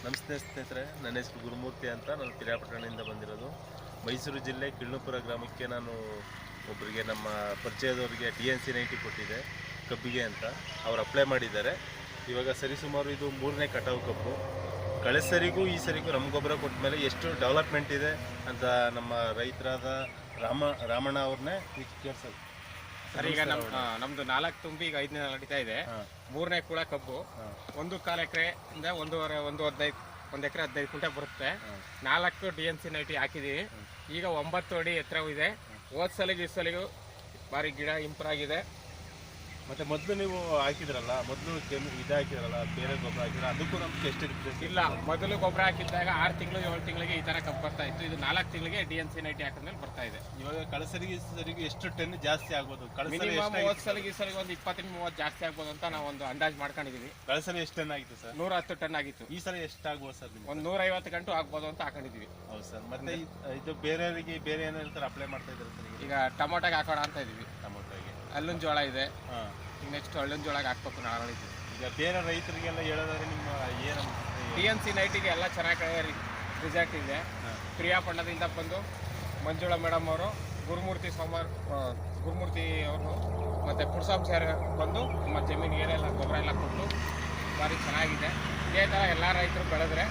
ನಮಸ್ತೆ ಸ್ನೇಹಿತರೆ, ನನ್ನ ಹೆಸರು ಗುರುಮೂರ್ತಿ ಅಂತ. ನಾನು ಪಿರಿಯಾಪಟ್ಟಣದಿಂದ ಬಂದಿರೋದು. ಮೈಸೂರು ಜಿಲ್ಲೆ ಕಿಳ್ನುಪುರ ಗ್ರಾಮಕ್ಕೆ ನಾನು ಒಬ್ಬರಿಗೆ ನಮ್ಮ ಪರಿಚಯದವರಿಗೆ DNC 90 ಕೊಟ್ಟಿದ್ದೆ ಕಬ್ಬಿಗೆ ಅಂತ. ಅವ್ರು ಅಪ್ಲೈ ಮಾಡಿದ್ದಾರೆ. ಇವಾಗ ಸರಿಸುಮಾರು ಇದು 3ನೇ ಕಟಾವು ಕಬ್ಬು. ಕಳೆದ ಸರಿಗೂ ಈ ಸರಿಗೂ ನಮ್ಮ ಗೊಬ್ಬರ ಕೊಟ್ಟ ಮೇಲೆ ಎಷ್ಟು ಡೆವಲಪ್ಮೆಂಟ್ ಇದೆ ಅಂತ ನಮ್ಮ ರೈತರಾದ ರಾಮಣ್ಣ ಅವ್ರನ್ನೇ ಕೇಳಿಸೋದು. ಸರ್, ಈಗ ನಮ್ದು 4 ತುಂಬಿ ಈಗ 5ನೇ ನಡೀತಾ ಇದೆ. 3ನೇ ಕೂಡ ಕಬ್ಬು 1.25 ಎಕರೆಯಿಂದ 1 ಎಕರೆ 15 ಕ್ವಿಂಟಲ್ ಬರುತ್ತೆ. 4 DNC 90 ಹಾಕಿದೀವಿ. ಈಗ 9 ಅಡಿ ಎತ್ತರವೂ ಇದೆ. ಹೋದ ಸಲಿಗೆ ಈ ಸಲಿಗೂ ಭಾರಿ ಗಿಡ ಇಂಪ್ರೂವ್ ಆಗಿದೆ. ಮತ್ತೆ ಮೊದಲು ನೀವು ಹಾಕಿದ್ರಲ್ಲ, ಮೊದಲು ಹಾಕಿದ್ರಲ್ಲ, ಬೇರೆ ಗೊಬ್ಬರ ಹಾಕಿದ್ರೆ ಅದಕ್ಕೂ ನಮ್ಗೆ ಎಷ್ಟು ಡಿಫ್ರೆನ್ಸ್ ಇಲ್ಲ? ಮೊದಲು ಗೊಬ್ಬರ ಹಾಕಿದ್ದಾಗ 6 ತಿಂಗಳು 7 ತಿಂಗಳಿಗೆ ಈ ತರ ಕಬ್ಬು ಬರ್ತಾ ಇತ್ತು. ಇದು 4 ತಿಂಗಳಿಗೆ DNC 90 ಹಾಕಿದ್ಮೇಲೆ ಬರ್ತಾ ಇದೆ. ಇವಾಗ ಕಳಸರಿಗೆ ಎಷ್ಟು ಟನ್ ಜಾಸ್ತಿ ಆಗ್ಬೋದು? ಮಿನಿಮಮ್ ಹೋದ ಸಲಿಗೆ ಈ ಸಲಿಗೆ ಒಂದು 20-30 ಜಾಸ್ತಿ ಆಗ್ಬೋದು ಅಂತ ನಾವು ಒಂದು ಅಂದಾಜು ಮಾಡ್ಕೊಂಡಿದೀವಿ. ಕಳಸರಿ ಎಷ್ಟು ಟನ್ ಆಗಿತ್ತು ಸರ್? 110 ಟನ್ ಆಗಿತ್ತು. ಈ ಸಲ ಎಷ್ಟು ಆಗ್ಬೋದು ಸರ್? ಒಂದು 150 ಗಂಟು ಆಗ್ಬೋದು ಅಂತ ಹಾಕೊಂಡಿದೀವಿ. ಹೌದು ಸರ್. ಮತ್ತೆ ಇದು ಬೇರೆಯವರಿಗೆ ಬೇರೆ ಏನೋ ಹೇಳ್ತಾರೆ ಅಪ್ಲೈ ಮಾಡ್ತಾ ಇದ್ದಾರೆ ಸರ್? ಈಗ ಟೊಮೊಟೊಗೆ ಹಾಕೋಣ ಅಂತ ಇದೀವಿ. ಟೊಮೊಟೊಗೆ ಅಲ್ಲಿನ ಜೋಳ ಇದೆ. ನೆಕ್ಸ್ಟ್ ಹಳ್ಳಿನ ಜೋಳಗೆ ಹಾಕ್ಬೇಕು ನಾಳೆ. ಈಗ ಬೇರೆ ರೈತರಿಗೆಲ್ಲ ಹೇಳೋದಾದ್ರೆ ನಿಮ್ಮ ಏನು DNC 90ಗೆ ಎಲ್ಲ ಚೆನ್ನಾಗಿ ರಿಸಲ್ಟ್ ಇದೆ. ಪಿರಿಯಾಪಟ್ಟಣದಿಂದ ಬಂದು ಮಂಜುಳಾ ಮೇಡಮ್ ಅವರು, ಗುರುಮೂರ್ತಿ ಅವರು ಮತ್ತು ಪುಡ್ಸಾಮ್ ಸರ್ ಬಂದು ನಮ್ಮ ಜಮೀನಿಗೆ ಏನೆಲ್ಲ ಗೊಬ್ಬರ ಎಲ್ಲ ಕೊಟ್ಟು ಭಾರಿ ಚೆನ್ನಾಗಿದೆ. ಇದೇ ಥರ ಎಲ್ಲ ರೈತರು ಬೆಳೆದ್ರೆ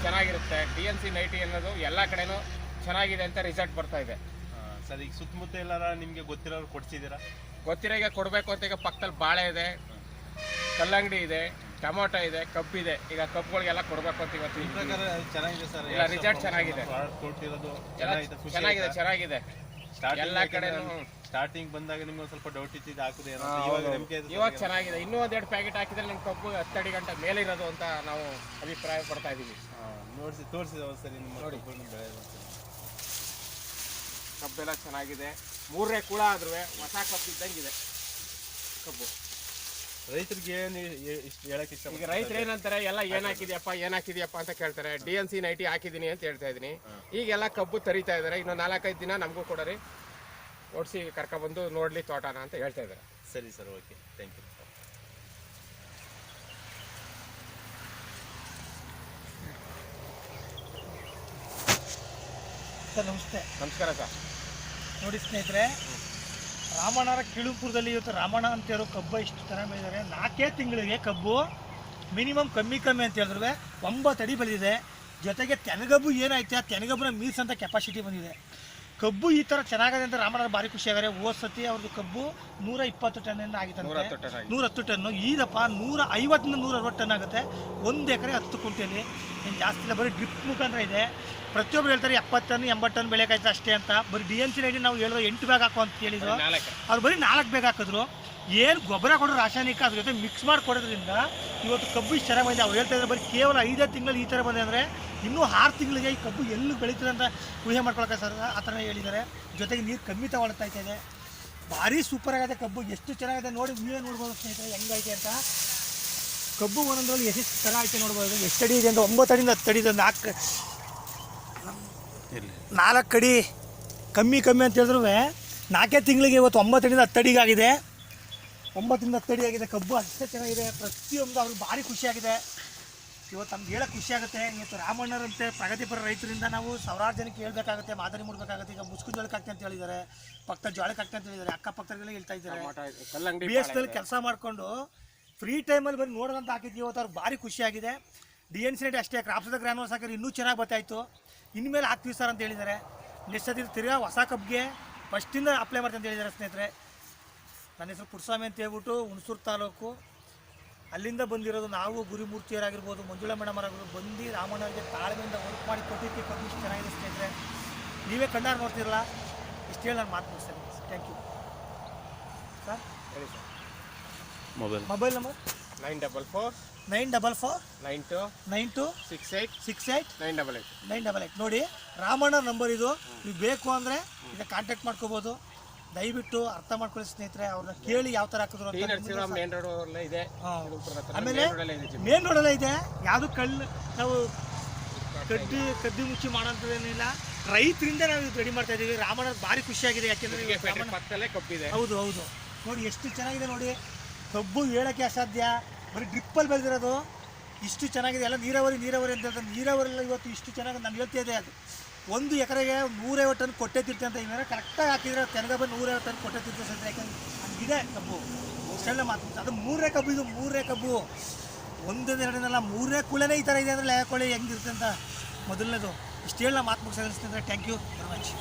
ಚೆನ್ನಾಗಿರುತ್ತೆ. DNC 90 ಅನ್ನೋದು ಎಲ್ಲ ಕಡೆನೂ ಚೆನ್ನಾಗಿದೆ ಅಂತ ರಿಸಲ್ಟ್ ಬರ್ತಾ ಇದೆ. ಸರ್, ಈಗ ಸುತ್ತಮುತ್ತ ಎಲ್ಲಾರ ನಿಮಗೆ ಗೊತ್ತಿರೋರು ಕೊಡ್ಸಿದ್ದೀರಾ? ಗೊತ್ತಿರೋ ಈಗ ಕೊಡಬೇಕು ಅಂತ. ಈಗ ಪಕ್ಕದಲ್ಲಿ ಬಾಳೆ ಇದೆ, ಕಲ್ಲಂಗಡಿ ಇದೆ, ಟೊಮೊಟೊ ಇದೆ, ಕಬ್ಬಿದೆ. ಈಗ ಕಬ್ಬುಗಳಿಗೆಲ್ಲ ಕೊಡಬೇಕು ಅಂತ ಇವತ್ತು. ಪ್ರಕಾರ ಚೆನ್ನಾಗಿದೆ ಸರ್. ಇಲ್ಲ, ರಿಸಲ್ಟ್ ಚೆನ್ನಾಗಿದೆ. ಕೊಟ್ಟಿರೋದು ಚೆನ್ನಾಗಿದೆ. ಎಲ್ಲ ಕಡೆ ಸ್ಟಾರ್ಟಿಂಗ್ ಬಂದಾಗ ನಿಮ್ಗೆ ಒಂದು ಸ್ವಲ್ಪ ಡೌಟ್ ಇತ್ತು, ಹಾಕಿದೆ ಇವಾಗ ಚೆನ್ನಾಗಿದೆ. ಇನ್ನೂ 1-2 ಪ್ಯಾಕೆಟ್ ಹಾಕಿದ್ರೆ ನಮ್ಮ ಕಬ್ಬು 10 ಅಡಿ ಗಂಟೆ ಮೇಲೆ ಇರೋದು ಅಂತ ನಾವು ಅಭಿಪ್ರಾಯ ಪಡ್ತಾ ಇದೀವಿ. ತೋರಿಸಿದ ಸರಿ ನಿಮ್ಮ ಕಬ್ಬೆಲ್ಲ ಚೆನ್ನಾಗಿದೆ. 3ನೇ ಕೂಡ ಆದ್ರೂ ಹೊಸ ಕಬ್ಬು ಇದ್ದಂಗಿದೆ ಕಬ್ಬು. ರೈತರಿಗೆ ಹೇಳಕ್ ಇಷ್ಟ. ಈಗ ರೈತರು ಏನಂತಾರೆ, ಎಲ್ಲ ಏನ್ ಹಾಕಿದ್ಯಪ್ಪ ಅಂತ ಕೇಳ್ತಾರೆ. DNC 90 ಹಾಕಿದೀನಿ ಅಂತ ಹೇಳ್ತಾ ಇದೀನಿ. ಈಗೆಲ್ಲ ಕಬ್ಬು ತರಿತಾ ಇದಾರೆ. ಇನ್ನು 4-5 ದಿನ ನಮಗೂ ಕೊಡರಿ, ಓಡಿಸಿ ಕರ್ಕೊಬಂದು ನೋಡ್ಲಿ ತೋಟನ ಅಂತ ಹೇಳ್ತಾ ಇದ್ದಾರೆ. ಸರಿ sir, okay, thank you. Sir ನಮಸ್ತೆ. ನಮಸ್ಕಾರ ಸರ್. ನೋಡಿ ಸ್ನೇಹಿತರೆ, ರಾಮಣ್ಣರ ಕಿಳುಪುರದಲ್ಲಿ ಇವತ್ತು ರಾಮಣ್ಣ ಅಂತ ಹೇಳೋ ಕಬ್ಬು ಇಷ್ಟು ಚೆನ್ನಾಗಿ ಬೆಳೆದಿದ್ದಾರೆ. 4 ತಿಂಗಳಿಗೆ ಕಬ್ಬು ಮಿನಿಮಮ್ ಕಮ್ಮಿ ಅಂತ ಹೇಳಿದ್ರೆ 9 ಅಡಿ ಬೆಳೆದಿದೆ. ಜೊತೆಗೆ ತೆನಗಬ್ಬು ಏನಾಯ್ತು, ಆ ತೆನಗಬ್ಬನ ಮೀರ್ಸಂತ ಕೆಪಾಸಿಟಿ ಬಂದಿದೆ. ಕಬ್ಬು ಈ ಥರ ಚೆನ್ನಾಗಿದೆ ಅಂತ ರಾಮಣ್ಣರು ಭಾರಿ ಖುಷಿಯಾಗಾರೆ. ಹೋದ ಸತಿ ಅವ್ರದ್ದು ಕಬ್ಬು 120 ಟನ್ ಆಗಿತ್ತಂತೆ, 110 ಟನ್ನು. ಈದಪ್ಪ 150-160 ಟನ್ ಆಗುತ್ತೆ. 1 ಎಕರೆ 10 ಕ್ವಿಂಟಲಿ. ಏನು ಜಾಸ್ತಿ ಇಲ್ಲ, ಬರೀ ಡ್ರಿಪ್ ಮುಖಾಂತರ ಇದೆ. ಪ್ರತಿಯೊಬ್ಬರು ಹೇಳ್ತಾರೆ 70 ಟನ್ 80 ಟನ್ ಬೆಳೆಕಾಯ್ತು ಅಷ್ಟೇ ಅಂತ. ಬರೀ DNC 90 ನಾವು ಹೇಳಿದ್ರು 8 ಬ್ಯಾಗ್ ಹಾಕೋ ಅಂತ ಹೇಳಿದ್ರು. ಅವ್ರು ಬರೀ 4 ಬ್ಯಾಗ್ ಹಾಕಿದ್ರು. ಏನು ಗೊಬ್ಬರ ಕೊಡೋ ರಾಸಾಯನಿಕ ಅದ್ರ ಜೊತೆ ಮಿಕ್ಸ್ ಮಾಡಿ ಕೊಡೋದ್ರಿಂದ ಇವತ್ತು ಕಬ್ಬು ಇಷ್ಟು ಚೆನ್ನಾಗಿ ಬಂದಿದೆ. ಅವ್ರು ಹೇಳ್ತಾ ಇದ್ದಾರೆ ಬರೀ ಕೇವಲ 5 ತಿಂಗಳಲ್ಲಿ ಈ ಥರ ಬಂದೆ ಅಂದರೆ ಇನ್ನೂ 6 ತಿಂಗಳಿಗೆ ಈ ಕಬ್ಬು ಎಲ್ಲಿ ಬೆಳೀತದೆ ಅಂತ ಊಹೆ ಮಾಡ್ಕೊಳಕ್ಕೆ ಸರ್ ಆ ಥರ ಹೇಳಿದ್ದಾರೆ. ಜೊತೆಗೆ ನೀರು ಕಮ್ಮಿ ತಗೊಳ್ತಾ ಇದೆ. ಭಾರಿ ಸೂಪರ್ ಆಗಿದೆ ಕಬ್ಬು. ಎಷ್ಟು ಚೆನ್ನಾಗಿದೆ ನೋಡಿ, ನೀವೇ ನೋಡ್ಬೋದು ಸ್ನೇಹಿತರೆ ಹೆಂಗೈತೆ ಅಂತ. ಕಬ್ಬು ಒಂದೊಂದರಲ್ಲಿ ಎಷ್ಟು ಥರ ಐತೆ ನೋಡ್ಬೋದು. ಎಷ್ಟು ಅಡಿ ಇದೆ ಅಂತ 9 ಅಡಿಯಿಂದ 10 ಅಡಿ ಇದೆ. 4 ಅಡಿ ಕಮ್ಮಿ ಅಂತ ಹೇಳಿದ್ರು 4 ತಿಂಗಳಿಗೆ ಇವತ್ತು 9 ಅಡಿಯಿಂದ 10 ಅಡಿಗೆ ಆಗಿದೆ. 9ರಿಂದ 10 ಅಡಿ ಆಗಿದೆ ಕಬ್ಬು. ಅಷ್ಟೇ ಚೆನ್ನಾಗಿದೆ. ಪ್ರತಿಯೊಂದು ಅವ್ರಿಗೆ ಭಾರಿ ಖುಷಿಯಾಗಿದೆ. ಇವತ್ತು ನಮ್ಗೆ ಹೇಳೋಕ್ಕೆ ಖುಷಿಯಾಗುತ್ತೆ. ಇವತ್ತು ರಾಮಣ್ಣರಂತೆ ಪ್ರಗತಿಪರ ರೈತರಿಂದ ನಾವು ಸಾವಿರಾರು ಜನಕ್ಕೆ ಹೇಳ್ಬೇಕಾಗುತ್ತೆ, ಮಾದರಿ ಮೂಡಬೇಕಾಗುತ್ತೆ. ಈಗ ಮುಸ್ಕು ಜೋಳಕ್ಕೆ ಆಗ್ತದೆ ಅಂತ ಹೇಳಿದ್ದಾರೆ, ಪಕ್ಕದ ಜೋಳಕ್ಕೆ ಆಗ್ತದೆ ಅಂತ ಹೇಳಿದ್ದಾರೆ, ಅಕ್ಕಪಕ್ಕದಲ್ಲೇ ಹೇಳ್ತಾ ಇದ್ದಾರೆ. BS ದಲ್ಲಿ ಕೆಲಸ ಮಾಡಿಕೊಂಡು ಫ್ರೀ ಟೈಮಲ್ಲಿ ಬರೀ ನೋಡೋದಂತ ಹಾಕಿದ್ವಿ. ಇವತ್ತು ಅವ್ರಿಗೆ ಭಾರಿ ಖುಷಿಯಾಗಿದೆ. DNC 90 ಅಷ್ಟೇ, ಕ್ರಾಪ್ಸ್ ಗ್ರಾನ್ಯೂಲ್ಸ್ ಹಾಕಿದ್ರೆ ಇನ್ನೂ ಚೆನ್ನಾಗಿ ಬರ್ತಾಯಿತ್ತು. ಇನ್ಮೇಲೆ ಹಾಕ್ತೀವಿ ಸರ್ ಅಂತ ಹೇಳಿದ್ದಾರೆ. ನೆಕ್ಸ್ಟ್ ಸತಿ ತಿರ್ಗಾ ಹೊಸ ಕಬ್ಬಿಗೆ ಫಸ್ಟಿಂದ ಅಪ್ಲೈ ಮಾಡ್ತೀನಿ ಅಂತ ಹೇಳಿದ್ದಾರೆ ಸ್ನೇಹಿತರೆ. ನನ್ನ ಹೆಸರು ಪುಡ್ಸ್ವಾಮಿ ಅಂತ ಹೇಳ್ಬಿಟ್ಟು ಹುಣಸೂರು ತಾಲೂಕು, ಅಲ್ಲಿಂದ ಬಂದಿರೋದು. ನಾವು ಗುರುಮೂರ್ತಿಯವರಾಗಿರ್ಬೋದು, ಮಂಜುಳಾ ಮೇಡಮ್ ಅವರಾಗಿರ್ಬೋದು, ಬಂದು ರಾಮಣ್ಣವ್ರಿಗೆ ತಾಳ್ಮೆಯಿಂದ ವರ್ಕ್ ಮಾಡಿ ಕೊಟ್ಟಿದ್ದಕ್ಕೆ ಕಬ್ಬು ಇಷ್ಟು ಚೆನ್ನಾಗಿದೆ ಸ್ನೇಹಿತರೆ. ನೀವೇ ಕಣ್ಣಾರು ನೋಡ್ತಿರಲ್ಲ. ಇಷ್ಟು ಹೇಳಿ ನಾನು ಮಾತು ಮುಗಿಸ್ತೇನೆ. Thank you sir. ಹೇಳಿ ಸರ್. ಮೊಬೈಲ್ ನಂಬರ್ 94492926868 ನೋಡಿ, ರಾಮಣ್ಣ ನಂಬರ್ ಇದು. ನೀವು ಬೇಕು ಅಂದರೆ ಈಗ ಕಾಂಟ್ಯಾಕ್ಟ್ ಮಾಡ್ಕೋಬೋದು. ದಯವಿಟ್ಟು ಅರ್ಥ ಮಾಡ್ಕೊಳ್ಳಿ ಸ್ನೇಹಿತರೆ. ಅವ್ರನ್ನ ಕೇಳಿ ಯಾವ ಥರ ಹಾಕಿದ್ರು. ಆಮೇಲೆ ಮೇನ್ ರೋಡಲ್ಲೇ ಇದೆ. ಯಾವುದು ನಾವು ಕದ್ದಿ ಮುಚ್ಚಿ ಮಾಡೋಂಥದ್ದೇನಿಲ್ಲ. ರೈತರಿಂದ ನಾವು ಇದು ರೆಡಿ ಮಾಡ್ತಾ ಇದ್ದೀವಿ. ರಾಮಣ್ಣ ಭಾರಿ ಖುಷಿಯಾಗಿದೆ. ಯಾಕೆಂದರೆ ಹೌದು ನೋಡಿ ಎಷ್ಟು ಚೆನ್ನಾಗಿದೆ ನೋಡಿ. ಕಬ್ಬು ಹೇಳೋಕ್ಕೆ ಅಸಾಧ್ಯ. ಬರೀ ಡ್ರಿಪ್ಪಲ್ಲಿ ಬೆಳೆದಿರೋದು. ಇಷ್ಟು ಚೆನ್ನಾಗಿದೆ. ಎಲ್ಲ ನೀರಾವರಿ ಅಂತ ಹೇಳ್ತಾರೆ, ನೀರಾವರಿಲ್ಲ ಇವತ್ತು ಇಷ್ಟು ಚೆನ್ನಾಗಿ ನಾನು ಹೇಳ್ತಾ ಇದ್ದೆ. ಅದು 1 ಎಕರೆಗೆ 150 ಟನ್ ಕೊಟ್ಟೆ ತಿರ್ತಿ ಅಂತ ಇವಾಗ ಕರೆಕ್ಟಾಗಿ ಹಾಕಿದ್ರೆ ತೆನಗ ಬಂದು 150 ಟನ್ ಕೊಟ್ಟೆ ತಿರ್ತಿ ಸರ್. ಯಾಕಂದ್ರೆ ಹಂಗಿದೆ ಕಬ್ಬು, ಇಷ್ಟೆಲ್ಲ ಮಾತು. ಅದು 3 ಕಬ್ಬು, ಇದು 3 ಕಬ್ಬು, 1 2 3 ಕುಳೆನೇ ಈ ಥರ ಇದೆ ಅಂದರೆ ಲೆಕ್ಕಕೊಳ್ಳಿ ಹೆಂಗಿರುತ್ತೆ ಅಂತ. ಮೊದಲನೇದು ಇಷ್ಟು ಹೇಳಿ ಮಾತು ಮುಗಿಸಿದ್ರೆ ಥ್ಯಾಂಕ್ ಯು ವೆರಿ ಮಚ್.